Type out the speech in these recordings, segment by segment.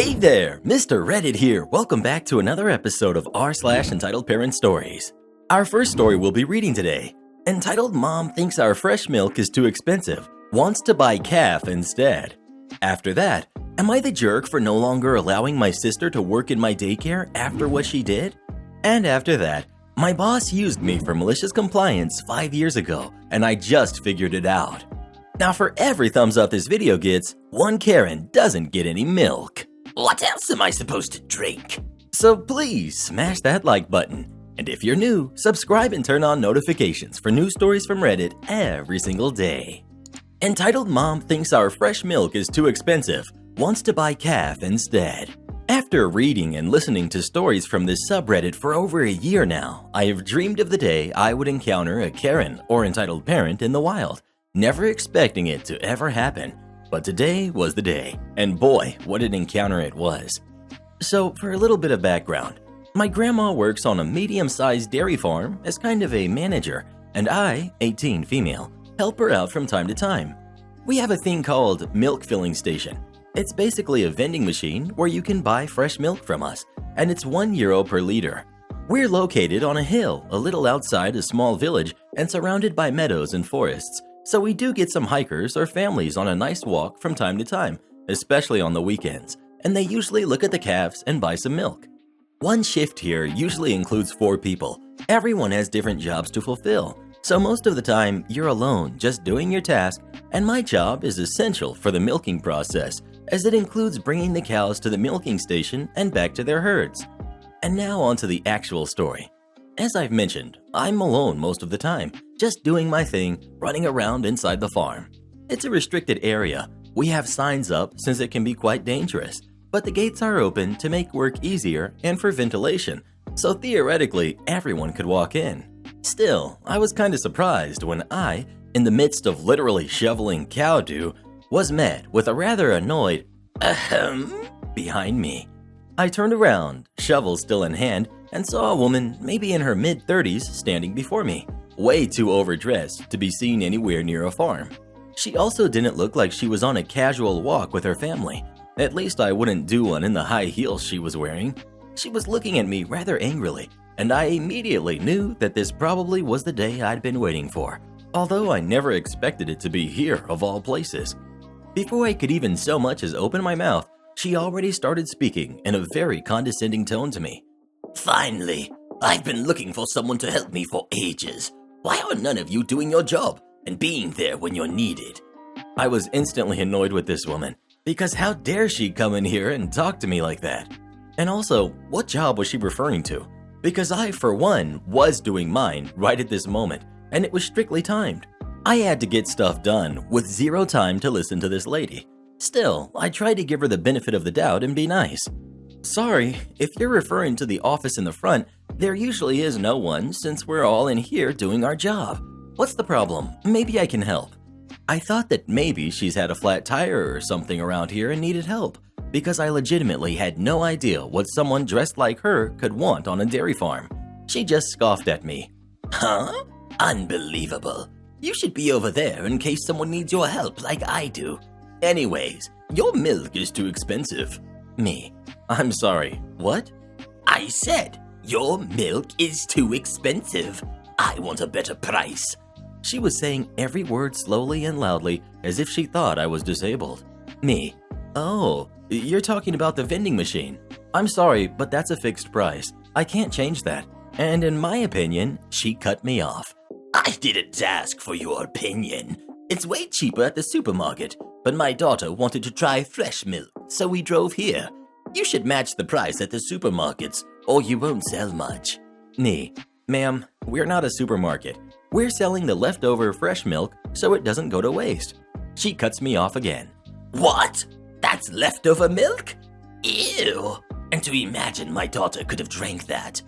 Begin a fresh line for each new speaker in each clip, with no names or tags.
Hey there, Mr. Reddit here. Welcome back to another episode of r/entitled Parent Stories. Our first story we'll be reading today, entitled Mom Thinks Our Fresh Milk is Too Expensive, Wants to Buy Calf Instead. After that, am I the jerk for no longer allowing my sister to work in my daycare after what she did? And after that, my boss used me for malicious compliance 5 years ago, and I just figured it out. Now for every thumbs up this video gets, one Karen doesn't get any milk. What else am I supposed to drink? So please smash that like button. And if you're new, subscribe and turn on notifications for new stories from Reddit every single day. Entitled Mom Thinks Our Fresh Milk is Too Expensive, Wants to Buy Calf Instead. After reading and listening to stories from this subreddit for over a year now, I have dreamed of the day I would encounter a Karen or entitled parent in the wild, never expecting it to ever happen. But today was the day, and boy, what an encounter it was. So for a little bit of background, my grandma works on a medium-sized dairy farm as kind of a manager, and I, 18 female, help her out from time to time. We have a thing called milk filling station. It's basically a vending machine where you can buy fresh milk from us, and it's €1 per liter. We're located on a hill a little outside a small village and surrounded by meadows and forests. So we do get some hikers or families on a nice walk from time to time, especially on the weekends, and they usually look at the calves and buy some milk. One shift here usually includes 4 people. Everyone has different jobs to fulfill, so most of the time you're alone just doing your task, and my job is essential for the milking process as it includes bringing the cows to the milking station and back to their herds. And now on to the actual story. As I've mentioned, I'm alone most of the time, just doing my thing, running around inside the farm. It's a restricted area. We have signs up since it can be quite dangerous, but the gates are open to make work easier and for ventilation, so theoretically everyone could walk in. Still, I was kind of surprised when I, in the midst of literally shoveling cow dew, was met with a rather annoyed ahem behind me. I turned around, shovel still in hand, and saw a woman maybe in her mid-30s standing before me, way too overdressed to be seen anywhere near a farm. She also didn't look like she was on a casual walk with her family. At least I wouldn't do one in the high heels she was wearing. She was looking at me rather angrily, and I immediately knew that this probably was the day I'd been waiting for, although I never expected it to be here of all places. Before I could even so much as open my mouth, she already started speaking in a very condescending tone to me. Finally, I've been looking for someone to help me for ages. Why are none of you doing your job and being there when you're needed? I was instantly annoyed with this woman, because how dare she come in here and talk to me like that? And also, what job was she referring to? Because I, for one, was doing mine right at this moment, and it was strictly timed. I had to get stuff done with zero time to listen to this lady. Still, I tried to give her the benefit of the doubt and be nice. Sorry, if you're referring to the office in the front, there usually is no one since we're all in here doing our job. What's the problem? Maybe I can help. I thought that maybe she's had a flat tire or something around here and needed help, because I legitimately had no idea what someone dressed like her could want on a dairy farm. She just scoffed at me. Huh? Unbelievable. You should be over there in case someone needs your help like I do. Anyways, your milk is too expensive. Me. I'm sorry, what? I said, your milk is too expensive. I want a better price. She was saying every word slowly and loudly as if she thought I was disabled. Me. Oh, you're talking about the vending machine. I'm sorry, but that's a fixed price. I can't change that. And in my opinion, she cut me off. I didn't ask for your opinion. It's way cheaper at the supermarket, but my daughter wanted to try fresh milk, so we drove here. You should match the price at the supermarkets, or you won't sell much. Me. Ma'am, we're not a supermarket. We're selling the leftover fresh milk so it doesn't go to waste. She cuts me off again. What? That's leftover milk? Ew. And to imagine my daughter could have drank that.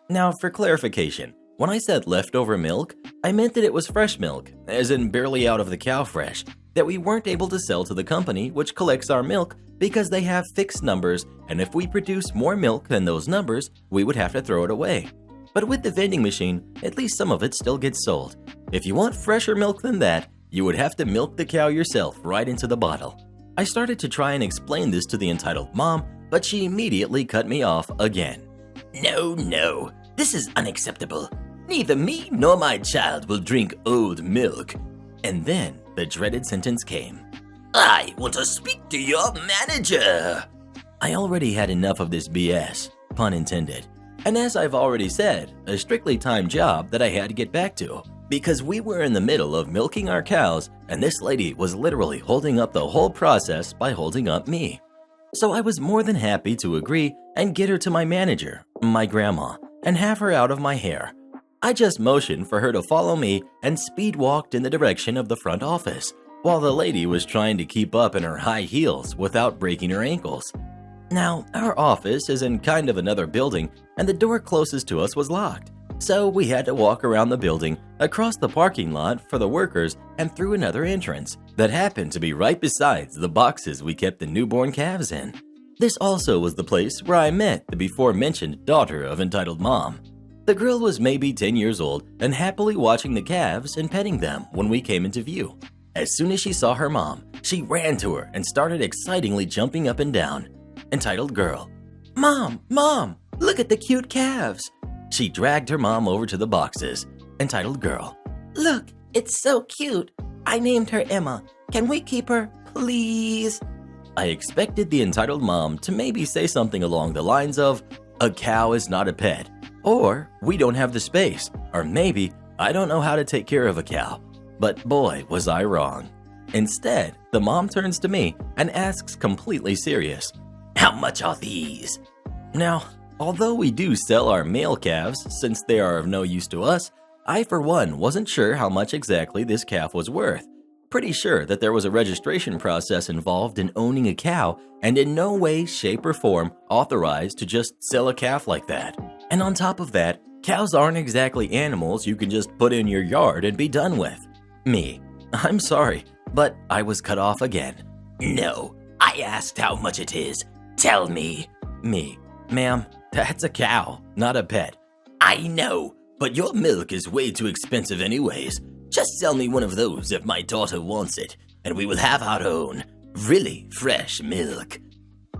Now, for clarification, when I said leftover milk, I meant that it was fresh milk, as in barely out of the cow fresh, that we weren't able to sell to the company which collects our milk because they have fixed numbers, and if we produce more milk than those numbers, we would have to throw it away. But with the vending machine, at least some of it still gets sold. If you want fresher milk than that, you would have to milk the cow yourself right into the bottle. I started to try and explain this to the entitled mom, but she immediately cut me off again.
No, this is unacceptable. Neither me nor my child will drink old milk.
And then the dreaded sentence came.
I want to speak to your manager.
I already had enough of this BS, pun intended. And as I've already said, a strictly timed job that I had to get back to, because we were in the middle of milking our cows and this lady was literally holding up the whole process by holding up me. So I was more than happy to agree and get her to my manager, my grandma, and have her out of my hair. I just motioned for her to follow me and speed walked in the direction of the front office, while the lady was trying to keep up in her high heels without breaking her ankles. Now, our office is in kind of another building and the door closest to us was locked, so we had to walk around the building, across the parking lot for the workers, and through another entrance that happened to be right besides the boxes we kept the newborn calves in. This also was the place where I met the before-mentioned daughter of entitled mom. The girl was maybe 10 years old and happily watching the calves and petting them when we came into view. As soon as she saw her mom, she ran to her and started excitingly jumping up and down. Entitled girl, Mom, look at the cute calves. She dragged her mom over to the boxes. Entitled girl,
Look, it's so cute. I named her Emma. Can we keep her, please?
I expected the entitled mom to maybe say something along the lines of, a cow is not a pet, or we don't have the space, or maybe I don't know how to take care of a cow. But boy, was I wrong. Instead, the mom turns to me and asks completely serious,
How much are these?
Now, although we do sell our male calves since they are of no use to us, I for one wasn't sure how much exactly this calf was worth. Pretty sure that there was a registration process involved in owning a cow and in no way, shape, or form authorized to just sell a calf like that. And on top of that, cows aren't exactly animals you can just put in your yard and be done with. I'm sorry, but I was cut off again.
No, I asked how much it is. Tell me.
Ma'am, that's a cow, not a pet.
I know, but your milk is way too expensive anyways. Just sell me one of those if my daughter wants it, and we will have our own, really fresh milk.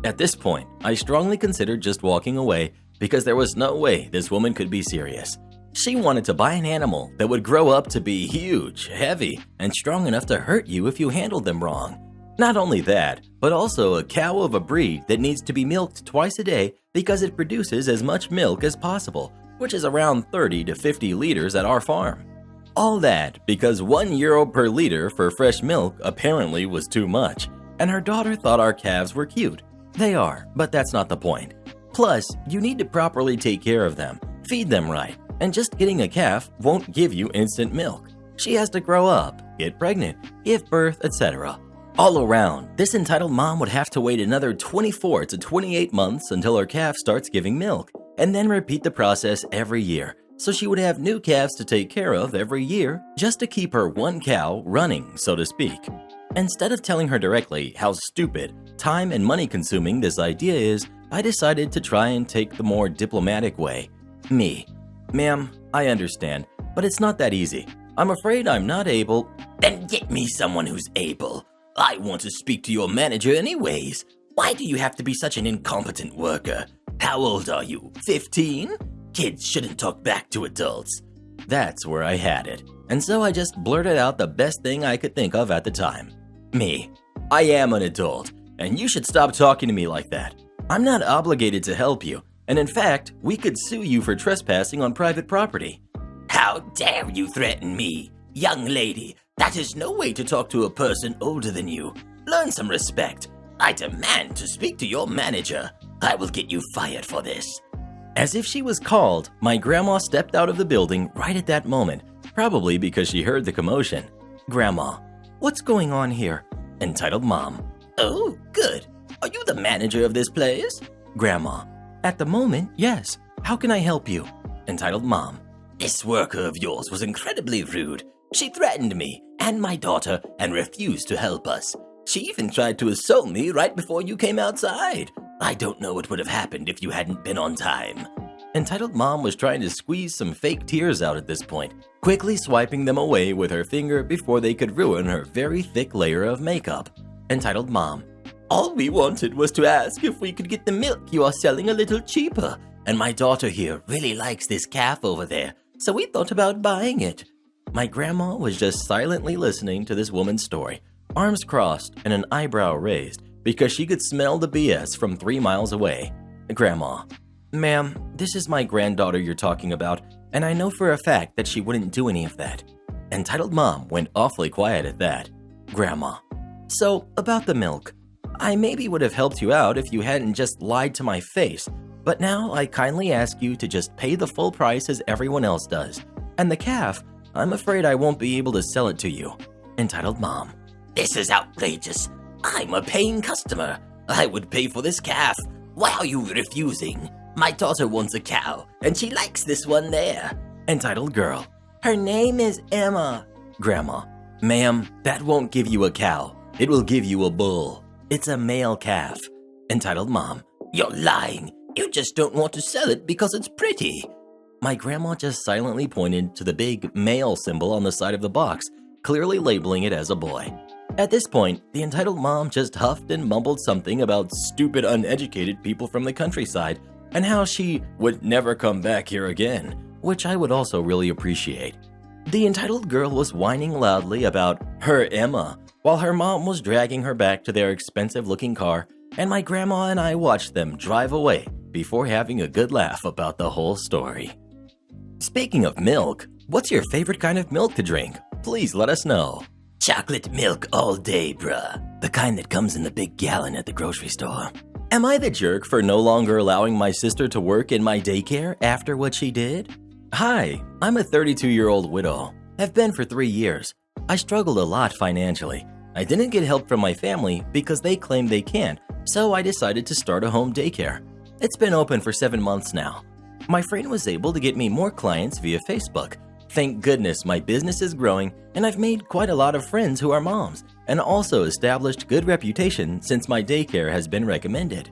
At this point, I strongly considered just walking away because there was no way this woman could be serious. She wanted to buy an animal that would grow up to be huge, heavy, and strong enough to hurt you if you handled them wrong. Not only that, but also a cow of a breed that needs to be milked twice a day because it produces as much milk as possible, which is around 30 to 50 liters at our farm. All that because €1 per liter for fresh milk apparently was too much, and her daughter thought our calves were cute. They are, but that's not the point. Plus, you need to properly take care of them, feed them right, and just getting a calf won't give you instant milk. She has to grow up, get pregnant, give birth, etc. All around, this entitled mom would have to wait another 24 to 28 months until her calf starts giving milk, and then repeat the process every year. So she would have new calves to take care of every year just to keep her one cow running, so to speak. Instead of telling her directly how stupid, time and money consuming this idea is, I decided to try and take the more diplomatic way. Ma'am, I understand, but it's not that easy. I'm afraid I'm not able.
Then get me someone who's able. I want to speak to your manager anyways. Why do you have to be such an incompetent worker? How old are you, 15? Kids shouldn't talk back to adults.
That's where I had it. And so I just blurted out the best thing I could think of at the time. I am an adult, and you should stop talking to me like that. I'm not obligated to help you, and in fact, we could sue you for trespassing on private property.
How dare you threaten me? Young lady, that is no way to talk to a person older than you. Learn some respect. I demand to speak to your manager. I will get you fired for this.
As if she was called, my grandma stepped out of the building right at that moment, probably because she heard the commotion. Grandma, what's going on here? Entitled mom.
Oh, good. Are you the manager of this place?
Grandma, at the moment, yes. How can I help you? Entitled mom.
This worker of yours was incredibly rude. She threatened me and my daughter and refused to help us. She even tried to assault me right before you came outside. I don't know what would have happened if you hadn't been on time.
Entitled mom was trying to squeeze some fake tears out at this point, quickly swiping them away with her finger before they could ruin her very thick layer of makeup. Entitled mom.
All we wanted was to ask if we could get the milk you are selling a little cheaper. And my daughter here really likes this calf over there, so we thought about buying it."
My grandma was just silently listening to this woman's story, arms crossed and an eyebrow raised because she could smell the BS from 3 miles away. Grandma: "Ma'am, this is my granddaughter you're talking about, and I know for a fact that she wouldn't do any of that." Entitled Mom went awfully quiet at that. Grandma: "So, about the milk. I maybe would have helped you out if you hadn't just lied to my face, but now I kindly ask you to just pay the full price as everyone else does. And the calf, I'm afraid I won't be able to sell it to you." Entitled Mom:
"This is outrageous. I'm a paying customer. I would pay for this calf. Why are you refusing? My daughter wants a cow, and she likes this one there."
Entitled Girl:
Her name is Emma.
Grandma: "Ma'am, that won't give you a cow. It will give you a bull. It's a male calf." Entitled Mom:
"You're lying. You just don't want to sell it because it's pretty."
My grandma just silently pointed to the big male symbol on the side of the box, clearly labeling it as a boy. At this point, the entitled mom just huffed and mumbled something about stupid, uneducated people from the countryside and how she would never come back here again, which I would also really appreciate. The entitled girl was whining loudly about her Emma, while her mom was dragging her back to their expensive-looking car, and my grandma and I watched them drive away before having a good laugh about the whole story. Speaking of milk, what's your favorite kind of milk to drink? Please let us know.
Chocolate milk all day, bruh. The kind that comes in the big gallon at the grocery store.
Am I the jerk for no longer allowing my sister to work in my daycare after what she did? Hi, I'm a 32-year-old widow. Have been for 3 years. I struggled a lot financially. I didn't get help from my family because they claimed they can't, so I decided to start a home daycare. It's been open for 7 months now. My friend was able to get me more clients via Facebook. Thank goodness my business is growing and I've made quite a lot of friends who are moms and also established good reputation since my daycare has been recommended.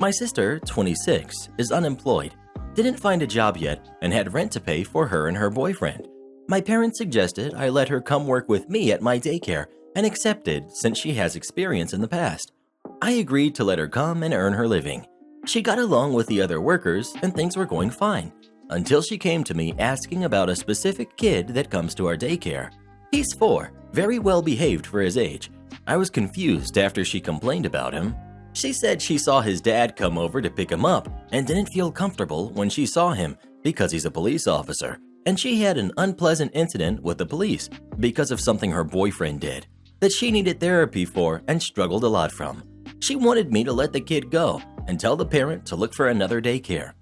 My sister, 26, is unemployed, didn't find a job yet and had rent to pay for her and her boyfriend. My parents suggested I let her come work with me at my daycare and accepted since she has experience in the past. I agreed to let her come and earn her living. She got along with the other workers and things were going fine, until she came to me asking about a specific kid that comes to our daycare. He's 4, very well behaved for his age. I was confused after she complained about him. She said she saw his dad come over to pick him up and didn't feel comfortable when she saw him because he's a police officer, and she had an unpleasant incident with the police because of something her boyfriend did that she needed therapy for and struggled a lot from. She wanted me to let the kid go and tell the parent to look for another daycare.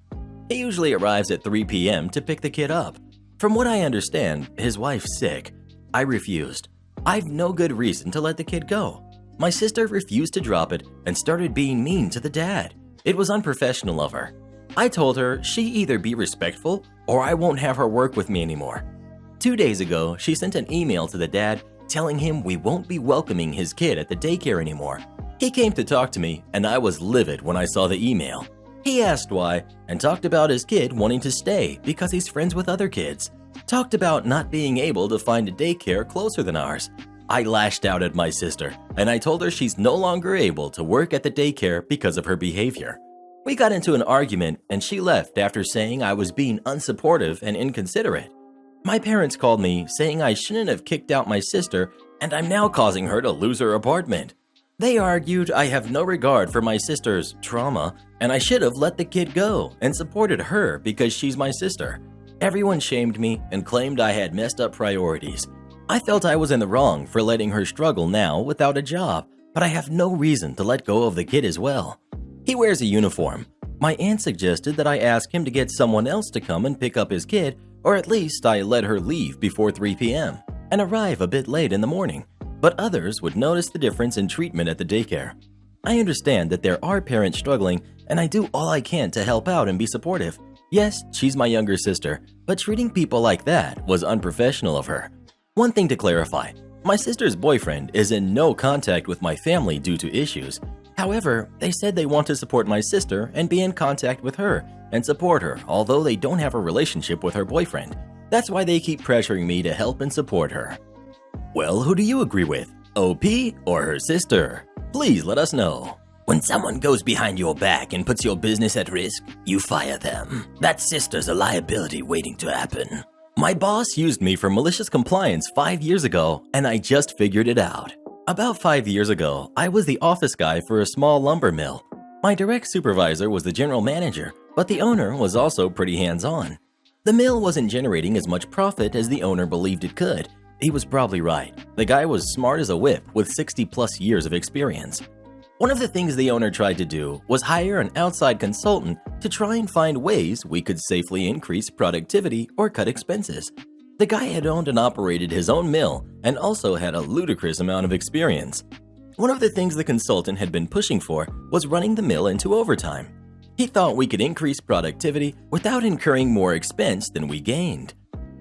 He usually arrives at 3 p.m. to pick the kid up. From what I understand, his wife's sick. I refused. I've no good reason to let the kid go. My sister refused to drop it and started being mean to the dad. It was unprofessional of her. I told her she either be respectful or I won't have her work with me anymore. 2 days ago, she sent an email to the dad telling him we won't be welcoming his kid at the daycare anymore. He came to talk to me and I was livid when I saw the email. He asked why and talked about his kid wanting to stay because he's friends with other kids. Talked about not being able to find a daycare closer than ours. I lashed out at my sister and I told her she's no longer able to work at the daycare because of her behavior. We got into an argument and she left after saying I was being unsupportive and inconsiderate. My parents called me saying I shouldn't have kicked out my sister and I'm now causing her to lose her apartment. They argued I have no regard for my sister's trauma and I should have let the kid go and supported her because she's my sister. Everyone shamed me and claimed I had messed up priorities. I felt I was in the wrong for letting her struggle now without a job, but I have no reason to let go of the kid as well. He wears a uniform. My aunt suggested that I ask him to get someone else to come and pick up his kid, or at least I let her leave before 3 p.m. and arrive a bit late in the morning. But others would notice the difference in treatment at the daycare. I understand that there are parents struggling, and I do all I can to help out and be supportive. Yes, she's my younger sister, but treating people like that was unprofessional of her. One thing to clarify, my sister's boyfriend is in no contact with my family due to issues. However, they said they want to support my sister and be in contact with her and support her, although they don't have a relationship with her boyfriend. That's why they keep pressuring me to help and support her. Well, who do you agree with, OP or her sister? Please let us know.
When someone goes behind your back and puts your business at risk, you fire them. That sister's a liability waiting to happen.
My boss used me for malicious compliance 5 years ago, and I just figured it out. About 5 years ago, I was the office guy for a small lumber mill. My direct supervisor was the general manager, but the owner was also pretty hands-on. The mill wasn't generating as much profit as the owner believed it could. He was probably right. The guy was smart as a whip with 60+ years of experience. One of the things the owner tried to do was hire an outside consultant to try and find ways we could safely increase productivity or cut expenses. The guy had owned and operated his own mill and also had a ludicrous amount of experience. One of the things the consultant had been pushing for was running the mill into overtime. He thought we could increase productivity without incurring more expense than we gained.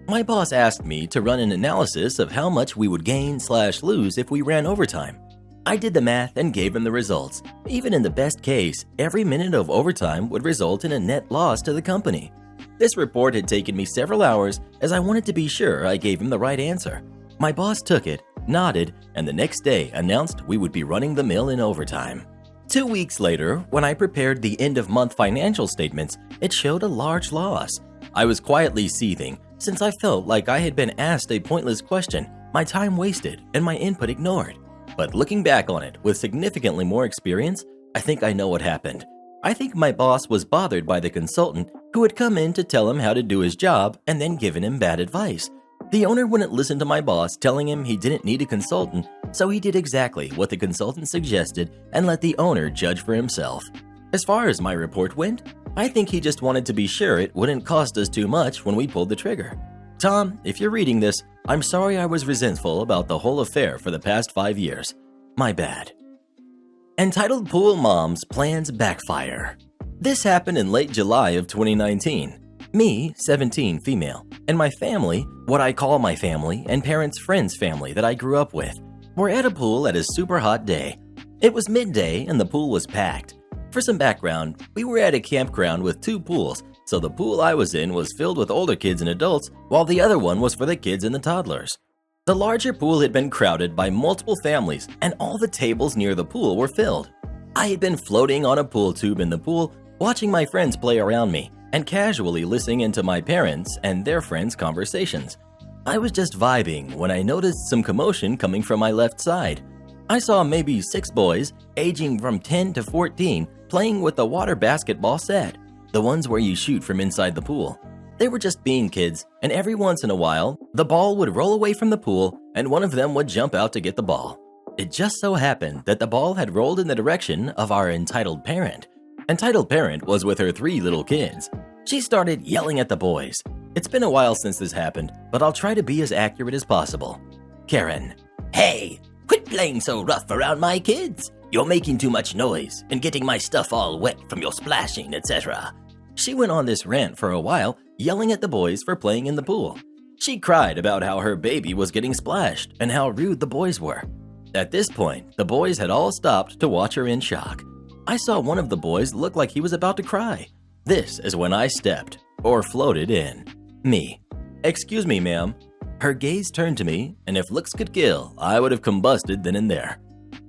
My boss asked me to run an analysis of how much we would gain/lose if we ran overtime. I did the math and gave him the results. Even in the best case, every minute of overtime would result in a net loss to the company. This report had taken me several hours as I wanted to be sure I gave him the right answer. My boss took it, nodded, and the next day announced we would be running the mill in overtime. 2 weeks later, when I prepared the end-of-month financial statements, it showed a large loss. I was quietly seething since I felt like I had been asked a pointless question, my time wasted, and my input ignored. But looking back on it with significantly more experience, I think I know what happened. I think my boss was bothered by the consultant who had come in to tell him how to do his job and then given him bad advice. The owner wouldn't listen to my boss telling him he didn't need a consultant, so he did exactly what the consultant suggested and let the owner judge for himself. As far as my report went, I think he just wanted to be sure it wouldn't cost us too much when we pulled the trigger. Tom, if you're reading this, I'm sorry I was resentful about the whole affair for the past 5 years. My bad. Entitled Pool Mom's Plans Backfire. This happened in late July of 2019. Me, 17, female, and my family, what I call my family and parents' friends' family that I grew up with, were at a pool at a super hot day. It was midday and the pool was packed. For some background, we were at a campground with 2 pools, so the pool I was in was filled with older kids and adults, while the other one was for the kids and the toddlers. The larger pool had been crowded by multiple families, and all the tables near the pool were filled. I had been floating on a pool tube in the pool, watching my friends play around me, and casually listening into my parents' and their friends' conversations. I was just vibing when I noticed some commotion coming from my left side. I saw maybe 6 boys, aging from 10 to 14, playing with the water basketball set, the ones where you shoot from inside the pool. They were just being kids, and every once in a while, the ball would roll away from the pool and one of them would jump out to get the ball. It just so happened that the ball had rolled in the direction of our entitled parent. Entitled parent was with her 3 little kids. She started yelling at the boys. It's been a while since this happened, but I'll try to be as accurate as possible. Karen.
Hey, quit playing so rough around my kids. You're making too much noise and getting my stuff all wet from your splashing, etc.
She went on this rant for a while, yelling at the boys for playing in the pool. She cried about how her baby was getting splashed and how rude the boys were. At this point, the boys had all stopped to watch her in shock. I saw one of the boys look like he was about to cry. This is when I stepped, or floated in. Me. Excuse me, ma'am. Her gaze turned to me, and if looks could kill, I would have combusted then and there.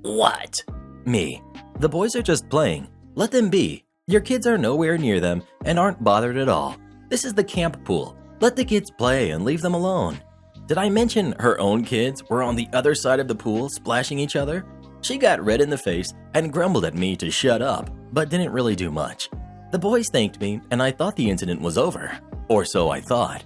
What?
Me. The boys are just playing. Let them be. Your kids are nowhere near them and aren't bothered at all. This is the camp pool. Let the kids play and leave them alone. Did I mention her own kids were on the other side of the pool splashing each other? She got red in the face and grumbled at me to shut up, but didn't really do much. The boys thanked me and I thought the incident was over. Or so I thought.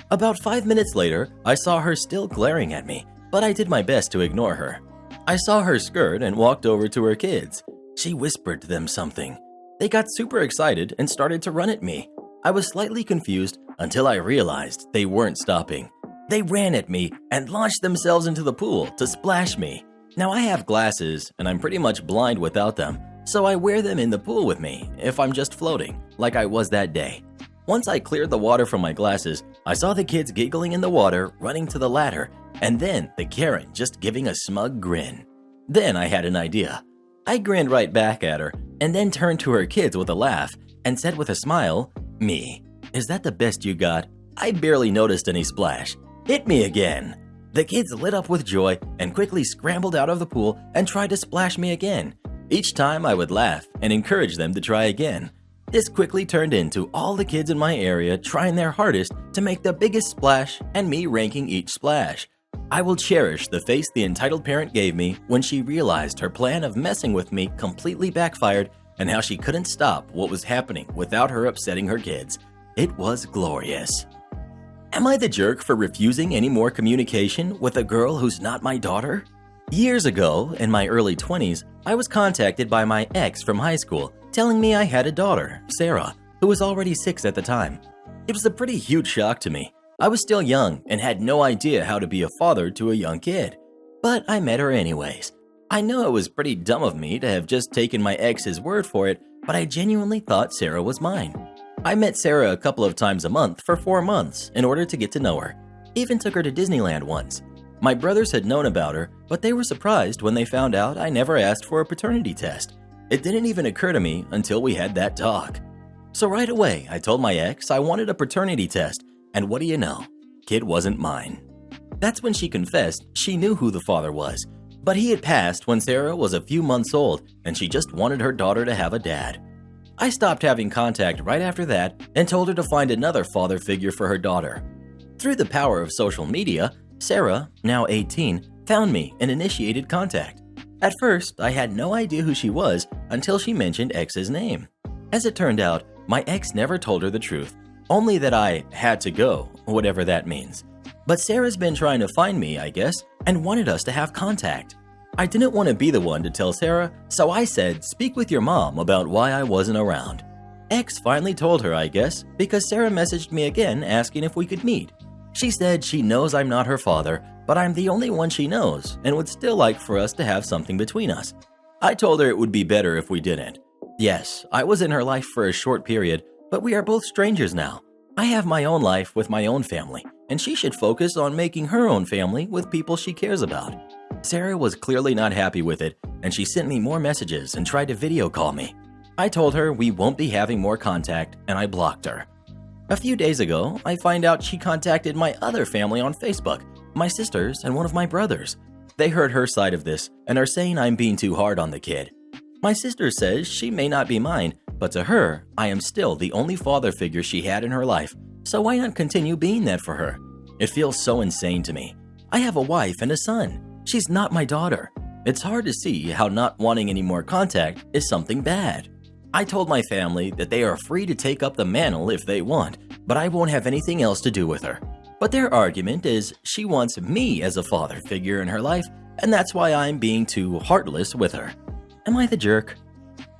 About 5 minutes later, I saw her still glaring at me, but I did my best to ignore her. I saw her skirt and walked over to her kids. She whispered to them something. They got super excited and started to run at me. I was slightly confused until I realized they weren't stopping. They ran at me and launched themselves into the pool to splash me. Now I have glasses and I'm pretty much blind without them, so I wear them in the pool with me if I'm just floating, like I was that day. Once I cleared the water from my glasses, I saw the kids giggling in the water, running to the ladder, and then the Karen just giving a smug grin. Then I had an idea. I grinned right back at her and then turned to her kids with a laugh and said with a smile, "Me, is that the best you got? I barely noticed any splash. Hit me again." The kids lit up with joy and quickly scrambled out of the pool and tried to splash me again. Each time I would laugh and encourage them to try again. This quickly turned into all the kids in my area trying their hardest to make the biggest splash and me ranking each splash. I will cherish the face the entitled parent gave me when she realized her plan of messing with me completely backfired and how she couldn't stop what was happening without her upsetting her kids. It was glorious. Am I the jerk for refusing any more communication with a girl who's not my daughter? Years ago, in my early 20s, I was contacted by my ex from high school telling me I had a daughter, Sarah, who was already 6 at the time. It was a pretty huge shock to me. I was still young and had no idea how to be a father to a young kid. But I met her anyways. I know it was pretty dumb of me to have just taken my ex's word for it, but I genuinely thought Sarah was mine. I met Sarah a couple of times a month for 4 months in order to get to know her. Even took her to Disneyland once. My brothers had known about her, but they were surprised when they found out I never asked for a paternity test. It didn't even occur to me until we had that talk. So right away, I told my ex I wanted a paternity test, and what do you know? Kid wasn't mine. That's when she confessed she knew who the father was, but he had passed when Sarah was a few months old, and she just wanted her daughter to have a dad. I stopped having contact right after that and told her to find another father figure for her daughter. Through the power of social media, Sarah, now 18, found me and initiated contact. At first, I had no idea who she was until she mentioned X's name. As it turned out, my ex never told her the truth, only that I had to go, whatever that means. But Sarah's been trying to find me, I guess, and wanted us to have contact. I didn't want to be the one to tell Sarah, so I said, speak with your mom about why I wasn't around. X finally told her, I guess, because Sarah messaged me again asking if we could meet. She said she knows I'm not her father, but I'm the only one she knows and would still like for us to have something between us. I told her it would be better if we didn't. Yes, I was in her life for a short period, but we are both strangers now. I have my own life with my own family, and she should focus on making her own family with people she cares about. Sarah was clearly not happy with it, and she sent me more messages and tried to video call me. I told her we won't be having more contact, and I blocked her. A few days ago, I find out she contacted my other family on Facebook, my sisters and one of my brothers. They heard her side of this and are saying I'm being too hard on the kid. My sister says she may not be mine, but to her, I am still the only father figure she had in her life, so why not continue being that for her? It feels so insane to me. I have a wife and a son. She's not my daughter. It's hard to see how not wanting any more contact is something bad. I told my family that they are free to take up the mantle if they want, but I won't have anything else to do with her. But their argument is she wants me as a father figure in her life, and that's why I'm being too heartless with her. Am I the jerk?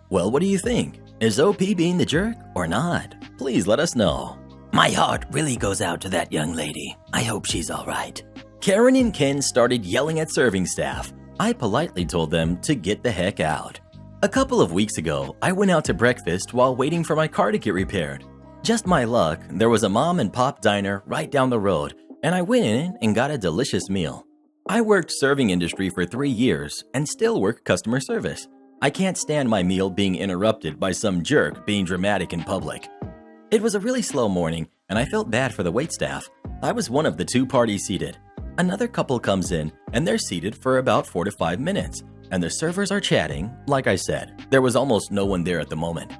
Well, what do you think? Is OP being the jerk or not? Please let us know.
My heart really goes out to that young lady. I hope she's all right.
Karen and Ken started yelling at serving staff. I politely told them to get the heck out. A couple of weeks ago, I went out to breakfast while waiting for my car to get repaired. Just my luck, there was a mom and pop diner right down the road, and I went in and got a delicious meal. I worked serving industry for 3 years and still work customer service. I can't stand my meal being interrupted by some jerk being dramatic in public. It was a really slow morning, and I felt bad for the waitstaff. I was one of the 2 parties seated. Another couple comes in, and they're seated for about 4 to 5 minutes, and the servers are chatting. Like I said, there was almost no one there at the moment.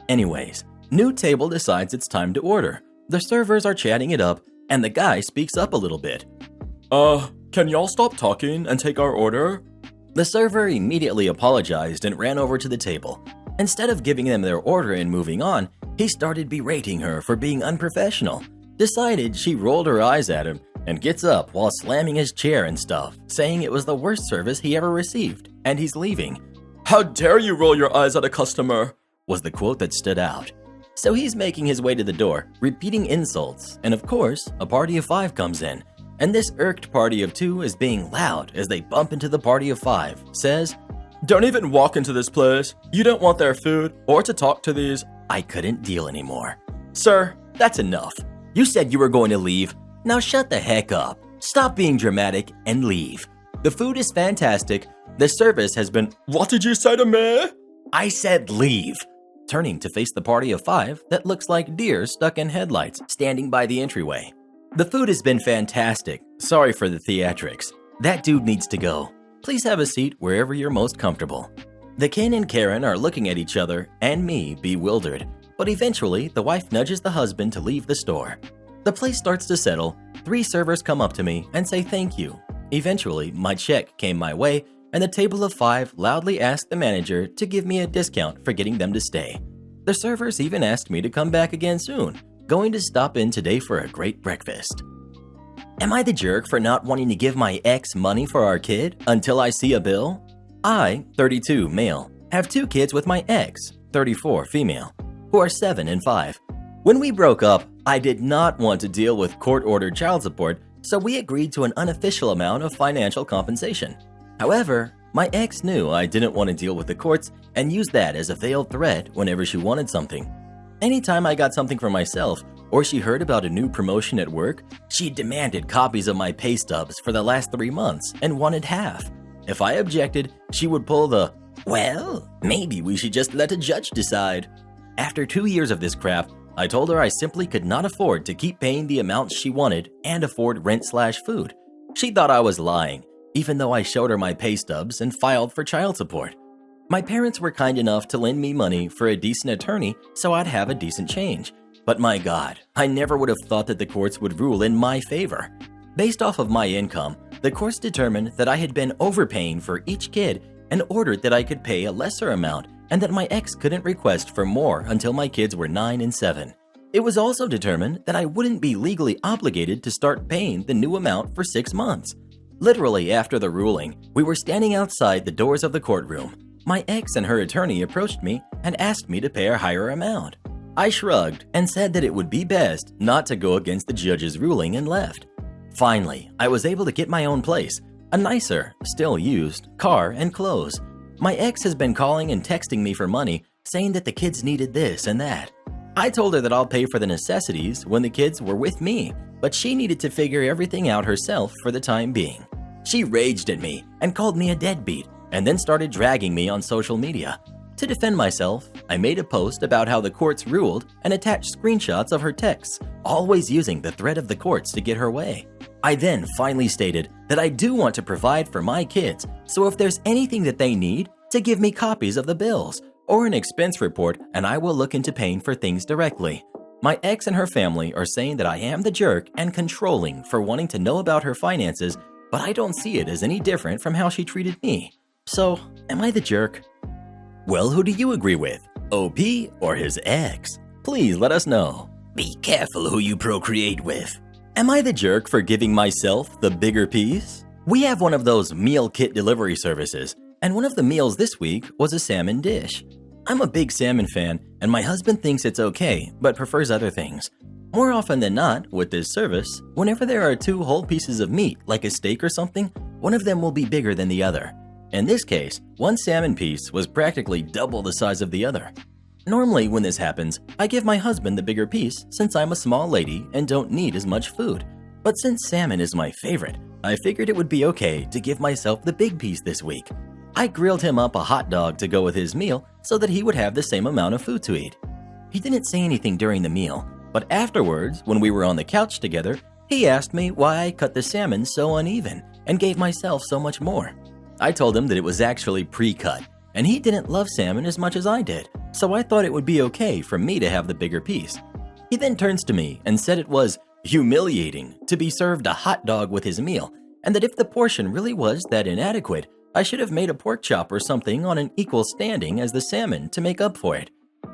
Anyways, new table decides it's time to order. The servers are chatting it up, and the guy speaks up a little bit. Can y'all stop talking and take our order? The server immediately apologized and ran over to the table. Instead of giving them their order and moving on, he started berating her for being unprofessional. Decided she rolled her eyes at him and gets up while slamming his chair and stuff, saying it was the worst service he ever received, and he's leaving. "How dare you roll your eyes at a customer?" was the quote that stood out. So he's making his way to the door, repeating insults, and of course, a party of 5 comes in. And this irked party of 2 is being loud as they bump into the party of 5, says, "Don't even walk into this place. You don't want their food or to talk to these." I couldn't deal anymore. "Sir, that's enough. You said you were going to leave. Now shut the heck up. Stop being dramatic and leave. The food is fantastic. The service has been—" "What did you say to me?" "I said leave." Turning to face the party of 5 that looks like deer stuck in headlights standing by the entryway. The food has been fantastic. Sorry for the theatrics. That dude needs to go. Please have a seat wherever you're most comfortable. The Ken and Karen are looking at each other and me bewildered, but eventually the wife nudges the husband to leave the store. The place starts to settle. 3 servers come up to me and say thank you. Eventually, my check came my way, and the table of 5 loudly asked the manager to give me a discount for getting them to stay. The servers even asked me to come back again soon, going to stop in today for a great breakfast. Am I the jerk for not wanting to give my ex money for our kid until I see a bill? I, 32, male, have 2 kids with my ex, 34, female, who are 7 and 5. When we broke up, I did not want to deal with court-ordered child support, so we agreed to an unofficial amount of financial compensation. However, my ex knew I didn't want to deal with the courts and used that as a veiled threat whenever she wanted something. Anytime I got something for myself or she heard about a new promotion at work, she demanded copies of my pay stubs for the last 3 months and wanted half. If I objected, she would pull the, "Well, maybe we should just let a judge decide." After 2 years of this crap, I told her I simply could not afford to keep paying the amounts she wanted and afford rent/food. She thought I was lying, even though I showed her my pay stubs and filed for child support. My parents were kind enough to lend me money for a decent attorney so I'd have a decent change. But my God, I never would have thought that the courts would rule in my favor. Based off of my income, the courts determined that I had been overpaying for each kid and ordered that I could pay a lesser amount and that my ex couldn't request for more until my kids were 9 and 7. It was also determined that I wouldn't be legally obligated to start paying the new amount for 6 months. Literally after the ruling, we were standing outside the doors of the courtroom. My ex and her attorney approached me and asked me to pay a higher amount. I shrugged and said that it would be best not to go against the judge's ruling and left. Finally, I was able to get my own place, a nicer, still used, car and clothes. My ex has been calling and texting me for money, saying that the kids needed this and that. I told her that I'll pay for the necessities when the kids were with me, but she needed to figure everything out herself for the time being. She raged at me and called me a deadbeat, and then started dragging me on social media. To defend myself, I made a post about how the courts ruled and attached screenshots of her texts, always using the threat of the courts to get her way. I then finally stated that I do want to provide for my kids, so if there's anything that they need, to give me copies of the bills or an expense report and I will look into paying for things directly. My ex and her family are saying that I am the jerk and controlling for wanting to know about her finances, but I don't see it as any different from how she treated me. So, am I the jerk? Well, who do you agree with? OP or his ex? Please let us know.
Be careful who you procreate with.
Am I the jerk for giving myself the bigger piece? We have one of those meal kit delivery services, and one of the meals this week was a salmon dish. I'm a big salmon fan, and my husband thinks it's okay, but prefers other things. More often than not, with this service, whenever there are 2 whole pieces of meat, like a steak or something, one of them will be bigger than the other. In this case, one salmon piece was practically double the size of the other. Normally, when this happens, I give my husband the bigger piece since I'm a small lady and don't need as much food. But since salmon is my favorite, I figured it would be okay to give myself the big piece this week. I grilled him up a hot dog to go with his meal so that he would have the same amount of food to eat. He didn't say anything during the meal, but afterwards, when we were on the couch together, he asked me why I cut the salmon so uneven and gave myself so much more. I told him that it was actually pre-cut, and he didn't love salmon as much as I did, so I thought it would be okay for me to have the bigger piece. He then turns to me and said it was humiliating to be served a hot dog with his meal, and that if the portion really was that inadequate, I should have made a pork chop or something on an equal standing as the salmon to make up for it.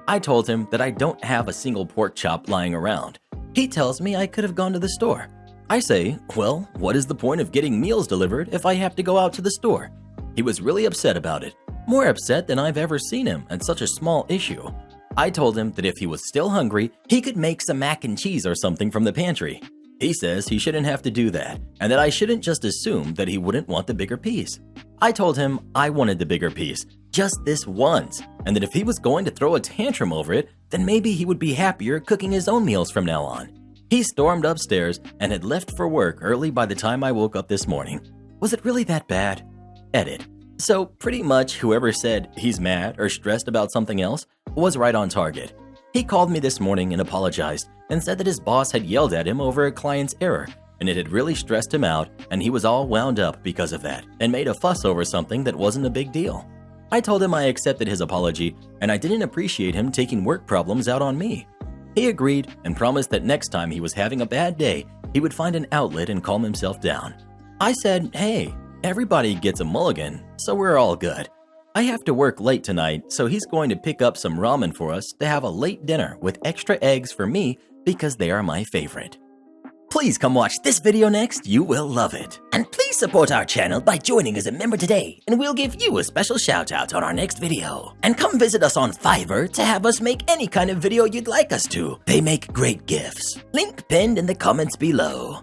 I told him that I don't have a single pork chop lying around. He tells me I could have gone to the store. I say, well, what is the point of getting meals delivered if I have to go out to the store? He was really upset about it, more upset than I've ever seen him at such a small issue. I told him that if he was still hungry, he could make some mac and cheese or something from the pantry. He says he shouldn't have to do that, and that I shouldn't just assume that he wouldn't want the bigger piece. I told him I wanted the bigger piece, just this once, and that if he was going to throw a tantrum over it, then maybe he would be happier cooking his own meals from now on. He stormed upstairs and had left for work early by the time I woke up this morning. Was it really that bad? Edit. So pretty much whoever said he's mad or stressed about something else was right on target. He called me this morning and apologized and said that his boss had yelled at him over a client's error and it had really stressed him out and he was all wound up because of that and made a fuss over something that wasn't a big deal. I told him I accepted his apology and I didn't appreciate him taking work problems out on me. He agreed and promised that next time he was having a bad day, he would find an outlet and calm himself down. I said, hey, everybody gets a mulligan, so we're all good. I have to work late tonight, so he's going to pick up some ramen for us to have a late dinner with extra eggs for me because they are my favorite.
Please come watch this video next, you will love it. And please support our channel by joining as a member today, and we'll give you a special shout out on our next video. And come visit us on Fiverr to have us make any kind of video you'd like us to. They make great gifts. Link pinned in the comments below.